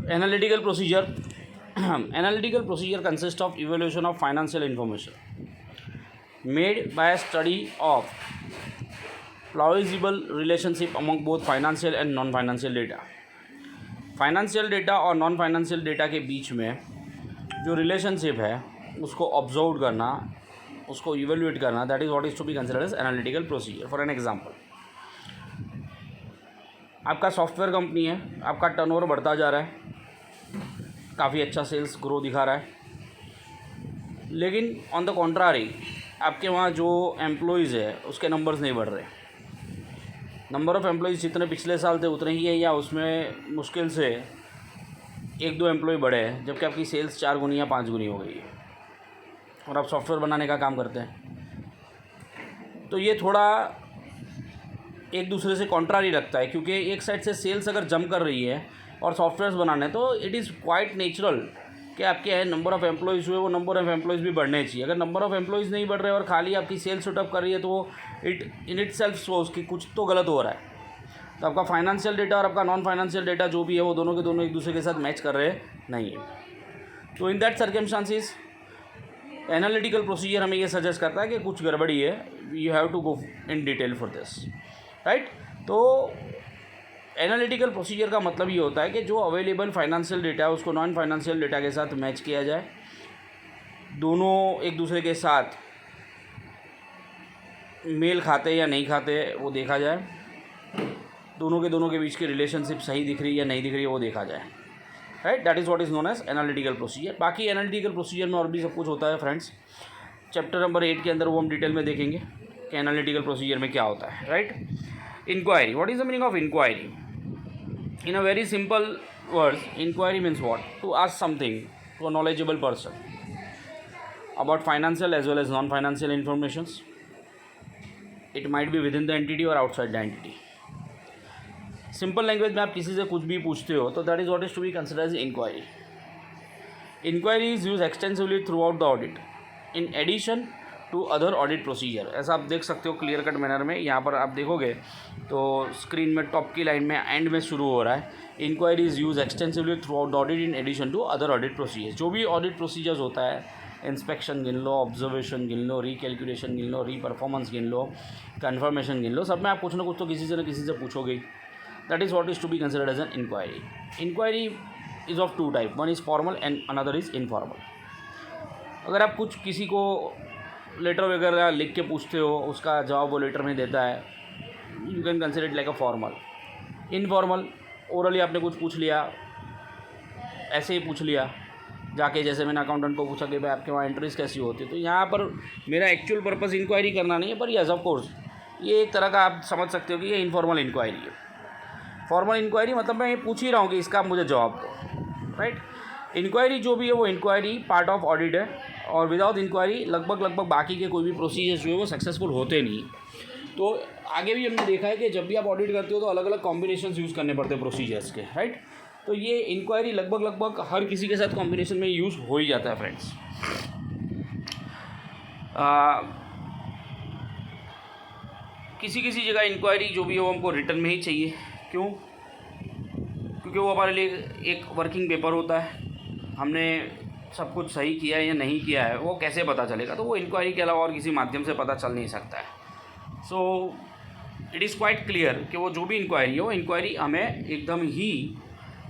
Analytical procedure. Analytical procedure consists of evaluation of financial information made by a study of plausible relationship among both financial and non-financial data. Financial data और non financial data के बीच में जो relationship है उसको observe करना, उसको evaluate करना, that is what is to be considered as analytical procedure. For an example, आपका सॉफ्टवेयर कंपनी है, आपका टर्नओवर बढ़ता जा रहा है, काफ़ी अच्छा सेल्स ग्रो दिखा रहा है, लेकिन ऑन द कॉन्ट्रारी आपके वहाँ जो एम्प्लॉयज़ है उसके नंबर्स नहीं बढ़ रहे. नंबर ऑफ़ एम्प्लॉयज़ जितने पिछले साल थे उतने ही है या उसमें मुश्किल से 1-2 एम्प्लॉय बढ़े हैं, जबकि आपकी सेल्स 4 गुनी या 5 गुनी हो गई है और आप सॉफ्टवेयर बनाने का काम करते हैं. तो ये थोड़ा एक दूसरे से कॉन्ट्रारी रखता है, क्योंकि एक साइड से सेल्स अगर जम कर रही है और सॉफ्टवेयर्स बनाने, तो इट इज़ क्वाइट नेचुरल कि आपके नंबर ऑफ़ एम्प्लॉयज़ हुए वो नंबर ऑफ़ एम्प्लॉयज़ भी बढ़ने चाहिए. अगर नंबर ऑफ़ एम्प्लॉयज़ नहीं बढ़ रहे और खाली आपकी सेल्स शूट अप कर रही है तो it in it self shows कि कुछ तो गलत हो रहा है. तो आपका फाइनेंशियल डेटा और आपका नॉन फाइनेंशियल डेटा जो भी है वो दोनों के दोनों एक दूसरे के साथ मैच कर रहे नहीं है. तो in that circumstances analytical procedure हमें ये सजेस्ट करता है कि कुछ गड़बड़ी है, you have to go in detail for this, right. तो एनालिटिकल प्रोसीजर का मतलब ये होता है कि जो अवेलेबल फाइनेंशियल डेटा है उसको नॉन फाइनेंशियल डेटा के साथ मैच किया जाए, दोनों एक दूसरे के साथ मेल खाते या नहीं खाते वो देखा जाए, दोनों के बीच की रिलेशनशिप सही दिख रही है या नहीं दिख रही है वो देखा जाए, right. That is what is known as analytical procedure. बाकी एनालिटिकल प्रोसीजर में और भी सब कुछ होता है फ्रेंड्स. चैप्टर नंबर 8 के अंदर वो हम डिटेल में देखेंगे कि एनालिटिकल प्रोसीजर में क्या होता है, right. Inquiry. What is the meaning of inquiry? In a very simple words, inquiry means what? To ask something to a knowledgeable person about financial as well as non-financial informations. It might be within the entity or outside the entity. Simple language में आप किसी से कुछ भी पूछते हो तो that is what is to be considered as inquiry. Inquiry is use extensively throughout the audit in addition to other audit procedure. ऐसा आप देख सकते हो क्लियर कट मैनर में. यहाँ पर आप देखोगे तो स्क्रीन में टॉप की लाइन में एंड में शुरू हो रहा है, inquiry is use extensively throughout the audit in addition to other audit procedure. जो भी ऑडिट प्रोसीजर्स होता है, इंस्पेक्शन गिन लो, ऑब्जर्वेशन गिन लो, रिकैलकुलेशन गिन लो, रीपरफॉर्मेंस गिन लो, कन्फर्मेशन गिन लो, सब में आप कुछ ना कुछ तो किसी से न किसी से पूछोगे. That is what is to be considered as an inquiry. Inquiry is of 2 type, one is formal and another is informal. अगर आप कुछ किसी को लेटर वगैरह लिख के पूछते हो, उसका जवाब वो लेटर में देता है, you can consider it like a formal. Informal, orally आपने कुछ पूछ लिया, ऐसे ही पूछ लिया जाके, जैसे मैंने अकाउंटेंट को पूछा कि भाई आपके वहाँ एंट्रीज कैसी होती है. तो यहाँ पर मेरा एक्चुअल पर्पस इंक्वायरी करना नहीं है, पर यस ऑफ कोर्स ये एक तरह का आप समझ सकते हो कि ये इनफॉर्मल इंक्वायरी है. फॉर्मल इंक्वायरी मतलब मैं ये पूछ ही रहा हूँ कि इसका आप मुझे जवाब दो, राइट. इंक्वायरी जो भी है वो इंक्वायरी पार्ट ऑफ ऑडिट है, और विदाउट इंक्वायरी लगभग बाकी के कोई भी प्रोसीजर्स जो है वो सक्सेसफुल होते नहीं. तो आगे भी हमने देखा है कि जब भी आप ऑडिट करते हो तो अलग अलग कॉम्बिनेशंस यूज़ करने पड़ते हैं प्रोसीजर्स के, राइट. तो ये इंक्वायरी लगभग हर किसी के साथ कॉम्बिनेशन में यूज़ हो ही जाता है फ्रेंड्स. किसी जगह इंक्वायरी जो भी है वो हमको रिटर्न में ही चाहिए. क्यों? क्योंकि वो हमारे लिए एक वर्किंग पेपर होता है. हमने सब कुछ सही किया है या नहीं किया है वो कैसे पता चलेगा? तो वो इंक्वायरी के अलावा और किसी माध्यम से पता चल नहीं सकता है. So it is quite clear कि वो जो भी इंक्वायरी है वो इंक्वायरी हमें एकदम ही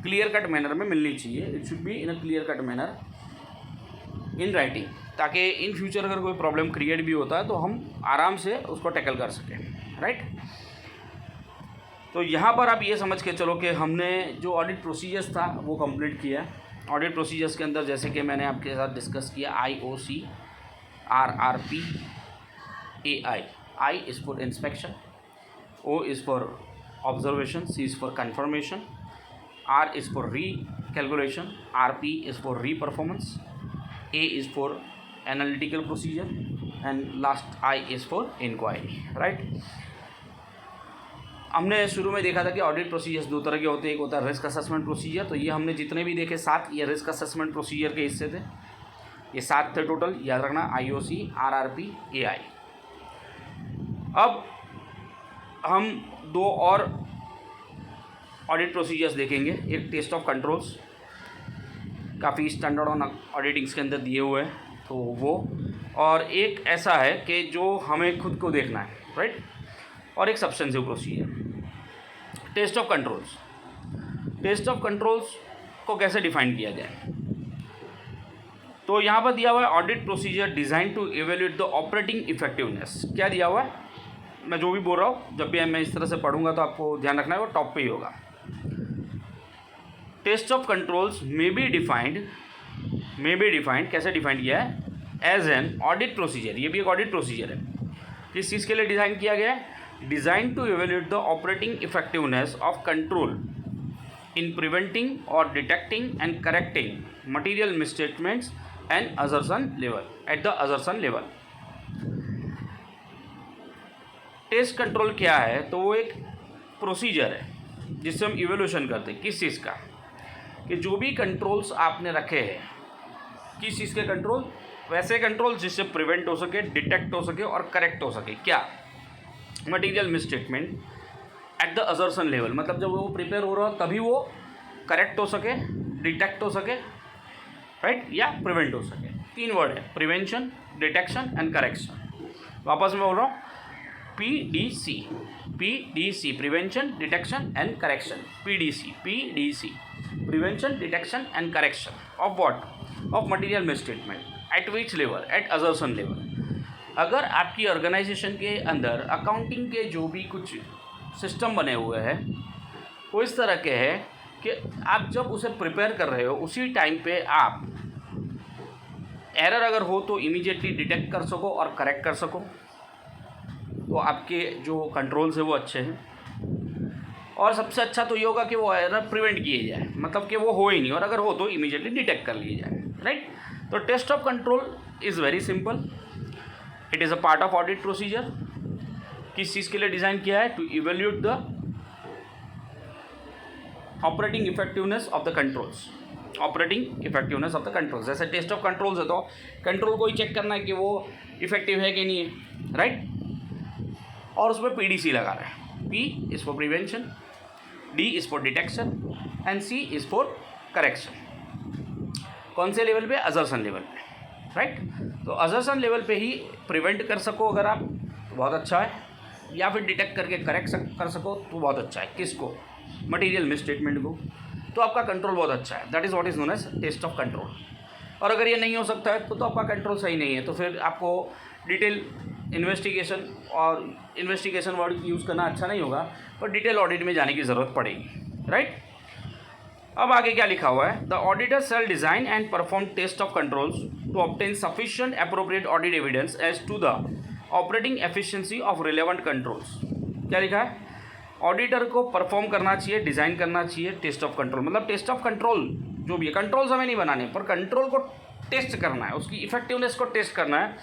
क्लियर कट मैनर में मिलनी चाहिए. It should be in a clear cut manner in writing, ताकि इन फ्यूचर अगर कोई प्रॉब्लम क्रिएट भी होता है तो हम आराम से उसको टैकल कर सकें, राइट. तो यहाँ पर आप ये समझ के चलो कि हमने जो ऑडिट प्रोसीजर्स था वो कंप्लीट किया. ऑडिट प्रोसीजर्स के अंदर जैसे कि मैंने आपके साथ डिस्कस किया, IOC, RRP, AI. I is for inspection, O is for observation, C is for confirmation, R is for recalculation, RP is for reperformance, A is for analytical procedure, and last I is for inquiry, right. हमने शुरू में देखा था कि audit procedures 2 तरह के होते हैं. एक होता है रिस्क असेसमेंट प्रोसीजर. तो ये हमने जितने भी देखे 7 ये रिस्क असेसमेंट प्रोसीजर के हिस्से थे. ये 7 थे टोटल, याद रखना. IOC, RRP, AI. अब हम 2 और ऑडिट प्रोसीजर्स देखेंगे, एक टेस्ट ऑफ कंट्रोल्स काफ़ी स्टैंडर्ड ऑन ऑडिटिंग्स के अंदर दिए हुए हैं तो वो, और एक ऐसा है कि जो हमें खुद को देखना है, राइट, और एक substantive procedure. Test of controls, test of controls को कैसे डिफाइन किया जाए, तो यहाँ पर दिया हुआ है audit procedure design to evaluate the operating effectiveness. क्या दिया हुआ है, मैं जो भी बोल रहा हूँ जब भी मैं इस तरह से पढ़ूंगा तो आपको ध्यान रखना है वो टॉप पे ही होगा। टेस्ट ऑफ कंट्रोल्स में बी डिफाइंड कैसे डिफाइंड किया है, एज एन ऑडिट प्रोसीजर, ये भी एक ऑडिट प्रोसीजर है। किस चीज़ के लिए डिज़ाइन किया गया है, design to evaluate the operating effectiveness of control in preventing और detecting and correcting material misstatements and assertion level at the assertion level. Test control क्या है, तो वो एक प्रोसीजर है जिससे हम इवोल्यूशन करते हैं किस चीज़ का, कि जो भी कंट्रोल्स आपने रखे हैं, किस चीज़ के कंट्रोल, वैसे कंट्रोल जिससे प्रिवेंट हो सके, डिटेक्ट हो सके और करेक्ट हो सके, क्या, material misstatement eight the assertion level, मतलब जब वो प्रिपेयर हो रहा हो तभी वो करेक्ट हो सके, डिटेक्ट हो सके, राइट, या प्रिवेंट हो सके। 3 वर्ड है, प्रिवेंशन, डिटेक्शन एंड करेक्शन। वापस मैं बोल रहा हूँ, PDC, prevention, detection and correction, PDC, prevention, detection and correction of what, of material misstatement at which level, at assertion level. अगर आपकी ऑर्गेनाइजेशन के अंदर अकाउंटिंग के जो भी कुछ सिस्टम बने हुए हैं वो इस तरह के हैं कि आप जब उसे प्रिपेयर कर रहे हो उसी टाइम पे आप एरर अगर हो तो इमीडिएटली डिटेक्ट कर सको और करेक्ट कर सको, तो आपके जो कंट्रोल्स है वो अच्छे हैं। और सबसे अच्छा तो ये होगा कि वो एरर प्रिवेंट किए जाए, मतलब कि वो हो ही नहीं, और अगर हो तो इमीडिएटली डिटेक्ट कर लिए जाए, राइट। तो test of control is very simple, it is a part of audit procedure. किस चीज़ के लिए डिज़ाइन किया है, to evaluate the operating effectiveness of the controls, operating effectiveness of the controls. जैसे टेस्ट ऑफ कंट्रोल्स है तो कंट्रोल को ही चेक करना है कि वो इफेक्टिव है कि नहीं है, राइट, और उसमें PDC लगा रहा है, P is for prevention, D is for detection and C is for correction. कौन से लेवल पे, असर्शन लेवल पे, राइट। तो असर्शन लेवल पे ही प्रिवेंट कर सको अगर आप तो बहुत अच्छा है, या फिर डिटेक्ट करके करेक्ट कर सको तो बहुत अच्छा है। किसको, मटीरियल मिसस्टेटमेंट को, तो आपका कंट्रोल बहुत अच्छा है। That is what is known as test of control. और अगर ये नहीं हो सकता है तो आपका कंट्रोल सही नहीं है, तो फिर आपको डिटेल इन्वेस्टिगेशन, और इन्वेस्टिगेशन वर्ड यूज़ करना अच्छा नहीं होगा, पर डिटेल ऑडिट में जाने की ज़रूरत पड़ेगी, राइट। अब आगे क्या लिखा हुआ है, the auditor shall design and perform test of controls to obtain sufficient appropriate audit evidence as to the operating efficiency of relevant controls. क्या लिखा है, ऑडिटर को परफॉर्म करना चाहिए, डिज़ाइन करना चाहिए टेस्ट ऑफ कंट्रोल, मतलब टेस्ट ऑफ कंट्रोल जो भी है, कंट्रोल्स हमें नहीं बनाने, पर कंट्रोल को टेस्ट करना है, उसकी इफेक्टिवनेस को टेस्ट करना है,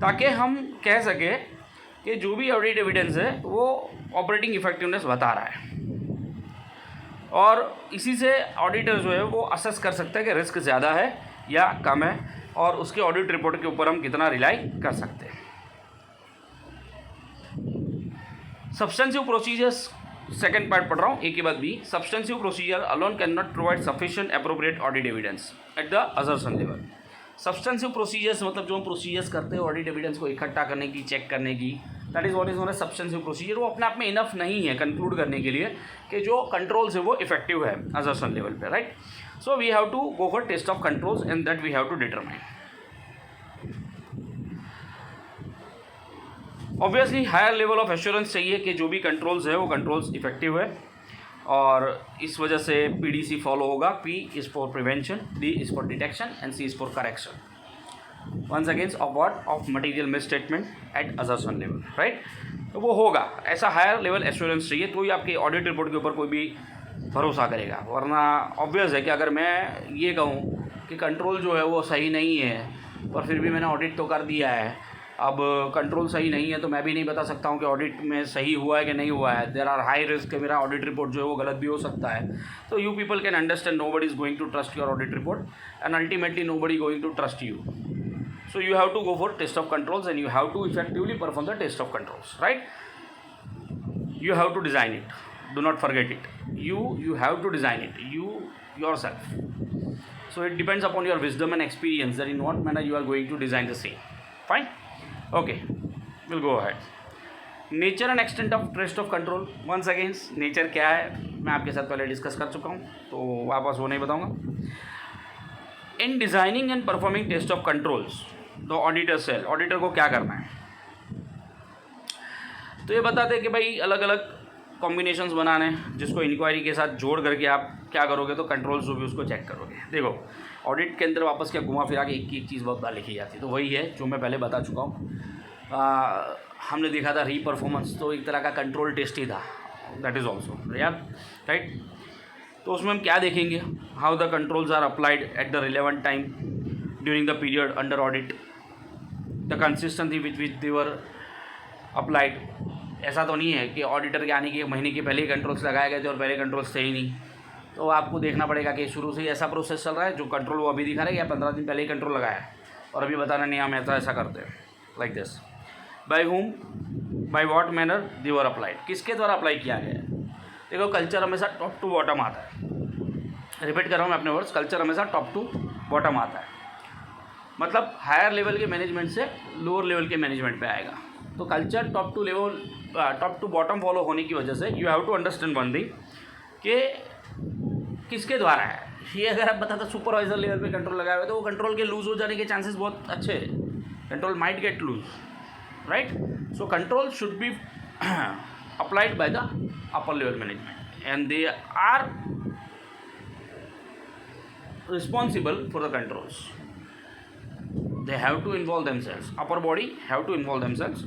ताकि हम कह सकें कि जो भी ऑडिट एविडेंस है वो ऑपरेटिंग इफेक्टिवनेस बता रहा है, और इसी से ऑडिटर जो है वो असेस कर सकता है कि रिस्क ज़्यादा है या कम है, और उसके ऑडिट रिपोर्ट के ऊपर हम कितना रिलाई कर सकते हैं। सब्सटेंसिव प्रोसीजर्स, सेकेंड पार्ट पढ़ रहा हूँ, एक के बाद B. Substantive procedure alone can not provide sufficient appropriate audit evidence at the assertion level. Substantive procedures मतलब जो हम प्रोसीजर्स करते हैं ऑडिट एविडेंस को इकट्ठा करने की, चेक करने की, that is what is known as substantive procedure. वो अपने आप में इनफ नहीं है कंक्लूड करने के लिए कि जो कंट्रोल्स है वो इफेक्टिव है असर्शन लेवल पे, right. So we have to go for test of controls and that we have to determine. Obviously higher level of assurance चाहिए कि जो भी कंट्रोल्स है वो कंट्रोल्स इफेक्टिव है, और इस वजह से PDC फॉलो होगा। P is for prevention, D is for detection and C is for correction. Once against of what, of material misstatement at assertion level, right. तो वो होगा, ऐसा हायर लेवल एश्योरेंस चाहिए तो ही आपकी ऑडिट रिपोर्ट के ऊपर कोई भी भरोसा करेगा। वरना ऑब्वियस है कि अगर मैं ये कहूँ कि कंट्रोल जो है वो सही नहीं है, पर फिर भी मैंने ऑडिट तो कर दिया है, अब कंट्रोल सही नहीं है तो मैं भी नहीं बता सकता हूँ कि ऑडिट में सही हुआ है कि नहीं हुआ है। देयर आर हाई रिस्क कि मेरा ऑडिट रिपोर्ट जो है वो गलत भी हो सकता है। तो you people can understand nobody is going to trust your audit report and ultimately nobody going to trust you. So you have to go for test of controls and you have to effectively perform the test of controls, right? You have to design it, do not forget it. You have to design it, you yourself. So it depends upon your wisdom and experience that in what manner you are going to design the same. Fine. Okay, we'll go ahead. Nature and extent of test of control. Once against nature क्या है मैं आपके साथ पहले discuss कर चुका हूँ, तो वापस वो नहीं बताऊँगा. In designing and performing test of controls the auditor shall, auditor को क्या करना है, तो ये बताते हैं कि भाई अलग अलग कॉम्बिनेशंस बनाने हैं जिसको इंक्वायरी के साथ जोड़ करके आप क्या करोगे, तो कंट्रोल्स जो भी उसको चेक करोगे. देखो ऑडिट के अंदर वापस क्या घुमा फिरा के एक चीज़ बहुत बार लिखी जाती है, तो वही है जो मैं पहले बता चुका हूँ. हमने देखा था री परफॉर्मेंस, तो एक तरह का कंट्रोल टेस्ट ही था, दैट इज़ ऑल्सो यार राइट. तो उसमें हम क्या देखेंगे, how the controls are applied at the relevant time during the period under audit, the consistency which they were applied. ऐसा तो नहीं है कि ऑडिटर के आने के एक महीने के पहले ही कंट्रोल्स लगाए गए थे और पहले कंट्रोल्स थे ही नहीं. तो आपको देखना पड़ेगा कि शुरू से ही ऐसा प्रोसेस चल रहा है, जो कंट्रोल वो अभी दिखा रहे हैं या 15 दिन पहले ही कंट्रोल लगाया है और अभी बताना नहीं हम ऐसा करते हैं like this. By whom, by what manner they were applied, किसके द्वारा अप्लाई किया गया है. देखो कल्चर हमेशा टॉप टू बॉटम आता है. रिपीट कर रहा हूँ मैं अपने वर्ड्स, कल्चर हमेशा टॉप टू बॉटम आता है, मतलब हायर लेवल के मैनेजमेंट से लोअर लेवल के मैनेजमेंट पे आएगा. तो culture top to level top to bottom follow होने की वजह से you have to understand one thing कि किसके द्वारा है ये. अगर आप बताते सुपरवाइजर लेवल पे कंट्रोल लगाए हुए तो वो कंट्रोल के लूज हो जाने के चांसेस बहुत अच्छे हैं. Control might get loose right. So control should be applied by the upper level management and they are responsible for the controls. They have to involve themselves, upper body have to involve themselves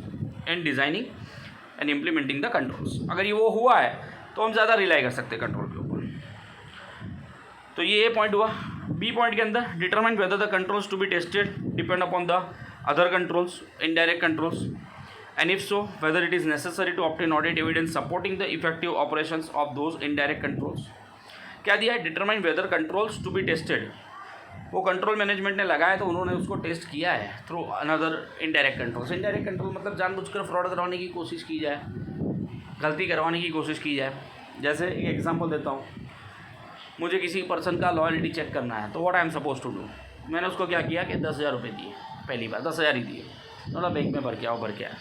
in designing and implementing the controls. अगर ये वो हुआ है तो हम ज़्यादा rely कर सकते हैं कंट्रोल के ऊपर. तो ये ए पॉइंट हुआ. बी पॉइंट के अंदर determine whether the controls to be tested depend upon the other controls, indirect controls, and if so whether it is necessary to obtain audit evidence supporting the effective operations of those indirect controls. क्या दिया है, determine whether controls to be tested. वो control management ने लगाया तो उन्होंने उसको test किया है through another indirect controls. Indirect control मतलब जानबूझकर फ्रॉड करवाने की कोशिश की जाए, गलती करवाने की कोशिश की जाए. जैसे एक एग्जांपल देता हूँ, मुझे किसी पर्सन का लॉयल्टी चेक करना है, तो what I am suppose to do. मैंने उसको क्या किया कि 10,000 रुपये दिए, पहली बार 10,000 ही दिए, थोड़ा बैंक में भर के आओ, भर के आया.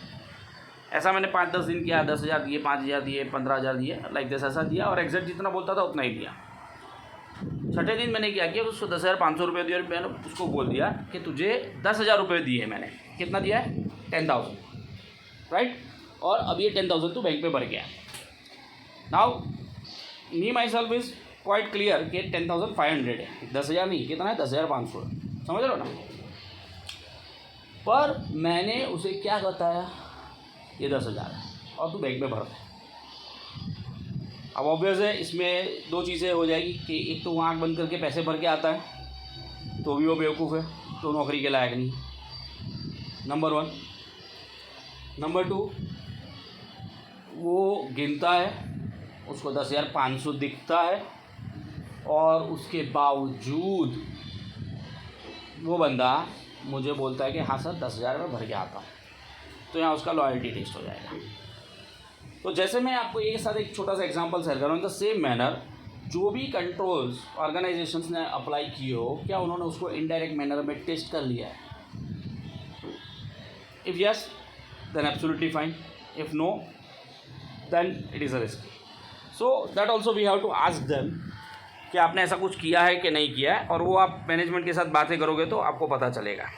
ऐसा मैंने 5-10 दिन किया, 10,000 दिए, 5,000 दिए, 15,000 दिए, लाइक दिस ऐसा दिया और एग्जैक्ट जितना बोलता था उतना ही दिया. छठे दिन मैंने क्या किया, उसको 10,500 रुपये दिए और मैंने उसको बोल दिया कि तुझे 10,000 रुपये दिए मैंने. कितना दिया है, 10,000 राइट. और अब ये 10,000 तू बैंक पे भर गया. Now me my self is quite clear कि 10,500 है, 10,000 नहीं, कितना है 10,500, समझ रहे हो ना. पर मैंने उसे क्या बताया, ये 10,000 है और तू बैंक में भर दे. अब ऑब्वियस है इसमें दो चीज़ें हो जाएगी कि एक तो वो आँख बंद करके पैसे भर के आता है तो भी वो बेवकूफ़ है, तो नौकरी के लायक नहीं, नंबर 1. नंबर 2, वो गिनता है, उसको 10,500 दिखता है और उसके बावजूद वो बंदा मुझे बोलता है कि हाँ सर 10,000 में भर के आता हूँ. तो यहाँ उसका लॉयल्टी टेस्ट हो जाएगा. तो जैसे मैं आपको एक साथ एक छोटा सा एग्जांपल शेयर कर रहा हूँ, इन द सेम मैनर जो भी कंट्रोल्स ऑर्गेनाइजेशंस ने अप्लाई किए हो, क्या उन्होंने उसको इनडायरेक्ट मैनर में टेस्ट कर लिया है. If yes then absolutely fine, if no then it is a risk. So that also we have to ask them कि आपने ऐसा कुछ किया है कि नहीं किया है, और वो आप मैनेजमेंट के साथ बातें करोगे तो आपको पता चलेगा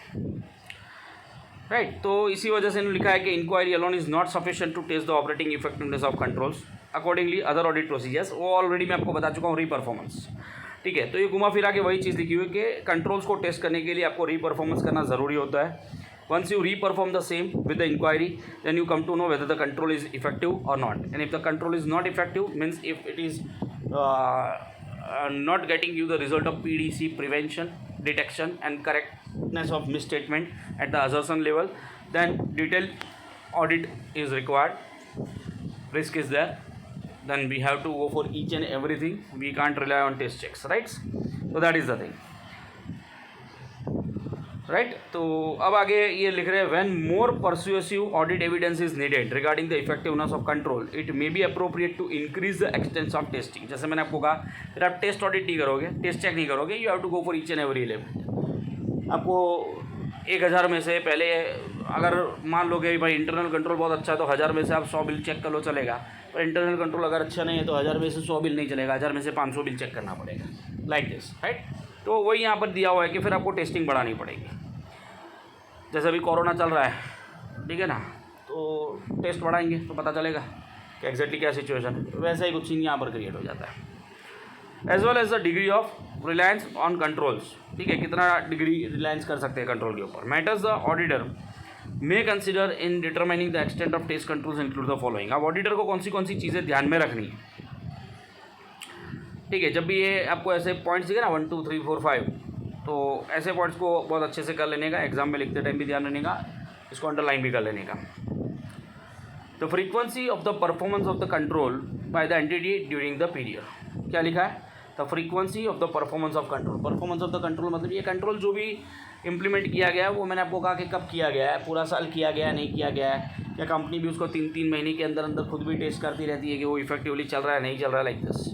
राइट. तो इसी वजह से इन्होंने लिखा है कि inquiry alone is not sufficient to test the operating effectiveness of controls. Accordingly other audit procedures, वो ऑलरेडी मैं आपको बता चुका हूँ, री परफॉर्मेंस. ठीक है, तो ये घुमा फिरा के वही चीज़ लिखी हुई है कि कंट्रोल्स को टेस्ट करने के लिए आपको री परफॉर्मेंस करना ज़रूरी होता है. Once you reperform the same with the inquiry then you come to know whether the control is effective और not. And if the control is not effective means if it is not getting you the result of PDC, prevention, detection and correctness of misstatement at the assertion level, then detailed audit is required. Risk is there, then we have to go for each and everything. We can't rely on test checks, right? So that is the thing, right. तो अब आगे ये लिख रहे हैं, when more persuasive audit evidence is needed regarding the effectiveness of control it may be appropriate to increase the extent of testing. जैसे मैंने आपको कहा, फिर आप टेस्ट ऑडिट नहीं करोगे, टेस्ट चेक नहीं करोगे, you have to go for each and every element. आपको 1000 में से पहले अगर मान लो कि भाई इंटरनल कंट्रोल बहुत अच्छा है तो 1000 में से आप 100 बिल चेक कर लो, चलेगा। पर इंटरनल कंट्रोल अगर अच्छा नहीं है तो 1000 में से 100 बिल नहीं चलेगा, 1000 में से 500 बिल चेक करना पड़ेगा, लाइक दिस, राइट। तो वही यहाँ पर दिया हुआ है कि फिर आपको टेस्टिंग बढ़ानी पड़ेगी। जैसे अभी कोरोना चल रहा है, ठीक है ना, तो टेस्ट बढ़ाएंगे तो पता चलेगा कि एग्जैक्टली क्या सिचुएशन है। वैसा ही कुछ सीन यहाँ पर क्रिएट हो जाता है। As well as the degree of reliance on controls, ठीक है, कितना डिग्री रिलायंस कर सकते हैं कंट्रोल के ऊपर। Matters the auditor may consider in determining the extent of test controls include the following. अब ऑडिटर को कौन सी चीज़ें ध्यान में रखनी है, ठीक है। जब भी ये आपको ऐसे पॉइंट्स दिखे ना 1 2 3 4 5, तो ऐसे पॉइंट्स को बहुत अच्छे से कर लेने का, एग्जाम में लिखते टाइम भी ध्यान रखने का, इसको अंडरलाइन भी कर लेने का। The frequency of the performance of the control by the entity during the period. क्या लिखा है? The frequency of the performance of control. Performance of the control मतलब ये कंट्रोल जो भी इम्प्लीमेंट किया गया है वो मैंने आपको कहा कि कब किया गया है, पूरा साल किया गया है, नहीं किया गया है, या कंपनी भी उसको 3 महीने के अंदर अंदर खुद भी टेस्ट करती रहती है कि वो इफेक्टिवली चल रहा है नहीं चल रहा है, like this.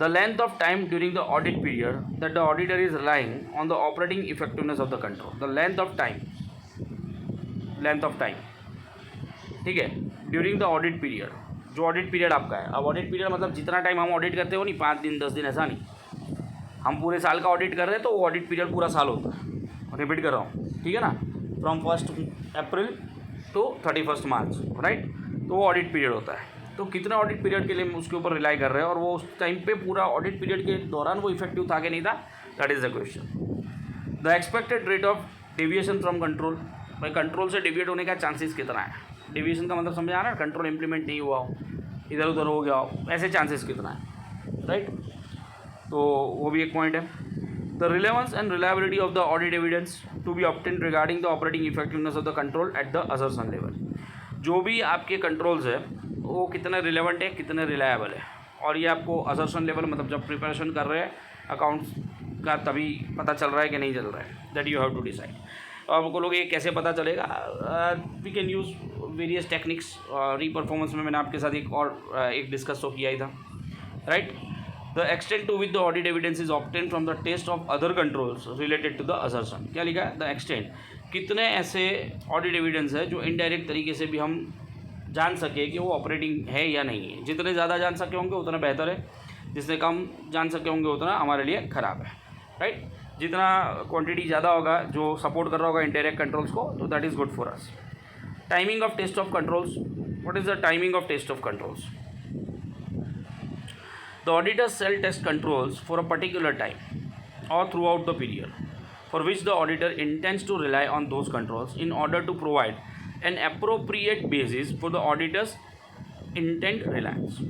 The length of time during the audit period that the auditor is relying on the operating effectiveness of the control. The length of time, ठीक है, during the audit period, जो ऑडिट पीरियड आपका है। अब audit period मतलब जितना time हम audit करते हो नहीं, 5 दिन 10 दिन ऐसा नहीं, हम पूरे साल का ऑडिट कर रहे हैं तो वो ऑडिट पीरियड पूरा साल होता है। रिपीट कर रहा हूँ, ठीक है ना, from 1 April to 31 March, right. तो वो ऑडिट पीरियड होता है। तो कितना ऑडिट पीरियड के लिए उसके ऊपर रिलाई कर रहे हैं, और वो उस टाइम पे पूरा ऑडिट पीरियड के दौरान वो इफेक्टिव था कि नहीं था, that is the question. The expected rate of deviation from control, भाई कंट्रोल से डेविएट होने का चांसेस कितना है। डेविएशन का मतलब समझ आ रहा है, कंट्रोल इंप्लीमेंट नहीं हुआ हो, इधर उधर हो गया हो, ऐसे चांसेस कितना है, राइट। तो वो भी एक पॉइंट है। The relevance and reliability of the audit evidence to be obtained regarding the operating effectiveness of the control at the assertion level. जो भी आपके कंट्रोल्स है वो कितने रिलेवेंट है, कितने रिलायबल है, और ये आपको असर्शन लेवल मतलब जब प्रिपरेशन कर रहे हैं अकाउंट्स का तभी पता चल रहा है कि नहीं चल रहा है, that you have to decide. तो आप बोलोगे ये कैसे पता चलेगा? We can use various techniques. Reperformance में मैंने आपके साथ एक डिस्कस तो किया ही था, right. The extent to with the audit evidence is obtain from the test of other controls related to the assertion. क्या लिखा है? द एक्सटेंट, कितने ऐसे ऑडिट एविडेंस है जो इनडायरेक्ट तरीके से भी हम जान सके कि वो ऑपरेटिंग है या नहीं है। जितने ज़्यादा जान सके होंगे उतना बेहतर है, जितने कम जान सके होंगे उतना हमारे लिए ख़राब है, राइट। जितना क्वांटिटी ज़्यादा होगा जो सपोर्ट कर रहा होगा इनडायरेक्ट कंट्रोल्स को, तो that is good for us. Timing of test of controls, what is the timing of test of controls? The auditors shall test controls for a particular time or throughout the period for which the auditor intends to rely on those controls in order to provide an appropriate basis for the auditor's intent reliance।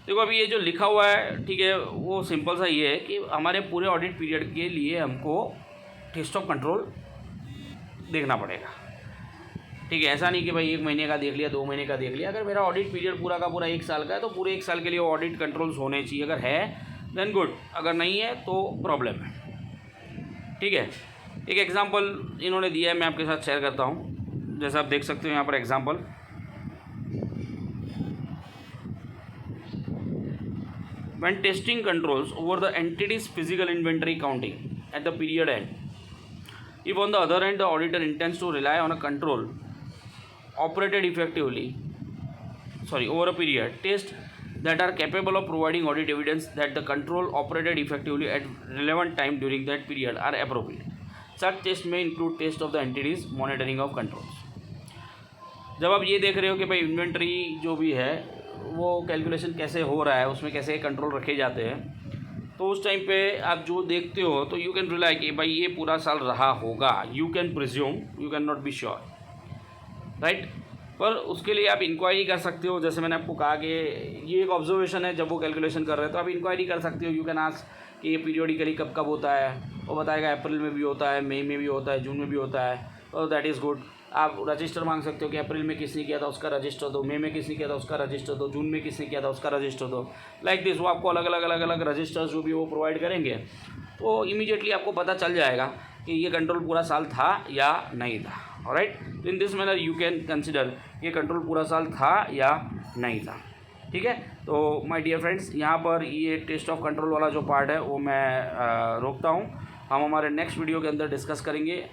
देखो अभी ये जो लिखा हुआ है, ठीक है, वो सिंपल सा ये है कि हमारे पूरे ऑडिट पीरियड के लिए हमको टेस्ट ऑफ कंट्रोल देखना पड़ेगा, ठीक है। ऐसा नहीं कि भाई 1 महीने का देख लिया, 2 महीने का देख लिया। अगर मेरा ऑडिट पीरियड पूरा का पूरा 1 साल का है तो पूरे 1 साल के लिए ऑडिट कंट्रोल्स होने चाहिए। अगर है देन गुड, अगर नहीं है तो प्रॉब्लम है, ठीक है। एक एग्जांपल इन्होंने दिया है, मैं आपके साथ शेयर करता हूँ। जैसा आप देख सकते हो यहाँ पर example, when testing controls over the entities physical inventory counting at the period end, if on the other end the auditor intends to rely on a control operated effectively over a period, tests that are capable of providing audit evidence that the control operated effectively at relevant time during that period are appropriate. Such tests may include test of the entities monitoring of controls। जब आप ये देख रहे हो कि भाई inventory जो भी है वो कैलकुलेशन कैसे हो रहा है, उसमें कैसे कंट्रोल रखे जाते हैं, तो उस टाइम पे आप जो देखते हो तो यू कैन रिलाई कि भाई ये पूरा साल रहा होगा, you can presume, you can not be sure, right. पर उसके लिए आप इंक्वायरी कर सकते हो। जैसे मैंने आपको कहा कि ये एक ऑब्जर्वेशन है, जब वो कैलकुलेशन कर रहे हैं तो आप इंक्वायरी कर सकते हो। यू कैन आस्क कि ये पीरियोडिकली कब कब होता है, वो बताएगा अप्रैल में भी होता है, मई में भी होता है, जून में भी होता है, तो दैट इज़ गुड। आप रजिस्टर मांग सकते हो कि अप्रैल में किसने किया था उसका रजिस्टर दो, मई में किसने किया था उसका रजिस्टर दो, जून में किसने किया था उसका रजिस्टर दो, लाइक दिस। वो आपको अलग अलग रजिस्टर्स जो भी वो प्रोवाइड करेंगे तो इमीडिएटली आपको पता चल जाएगा कि ये कंट्रोल पूरा साल था या नहीं था। ऑलराइट, तो in this manner you can consider ये कंट्रोल पूरा साल था या नहीं था। ठीक है, तो माय डियर फ्रेंड्स, यहाँ पर ये टेस्ट ऑफ कंट्रोल वाला जो पार्ट है वो मैं रोकता हूँ। हम हमारे नेक्स्ट वीडियो के अंदर डिस्कस करेंगे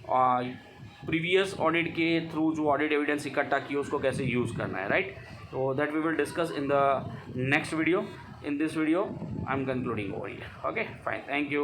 प्रीवियस ऑडिट के थ्रू जो ऑडिट एविडेंस इकट्ठा किया उसको कैसे यूज़ करना है, राइट। तो that we will discuss in the next video. In this video, I'm concluding over here. Okay, fine. Thank you.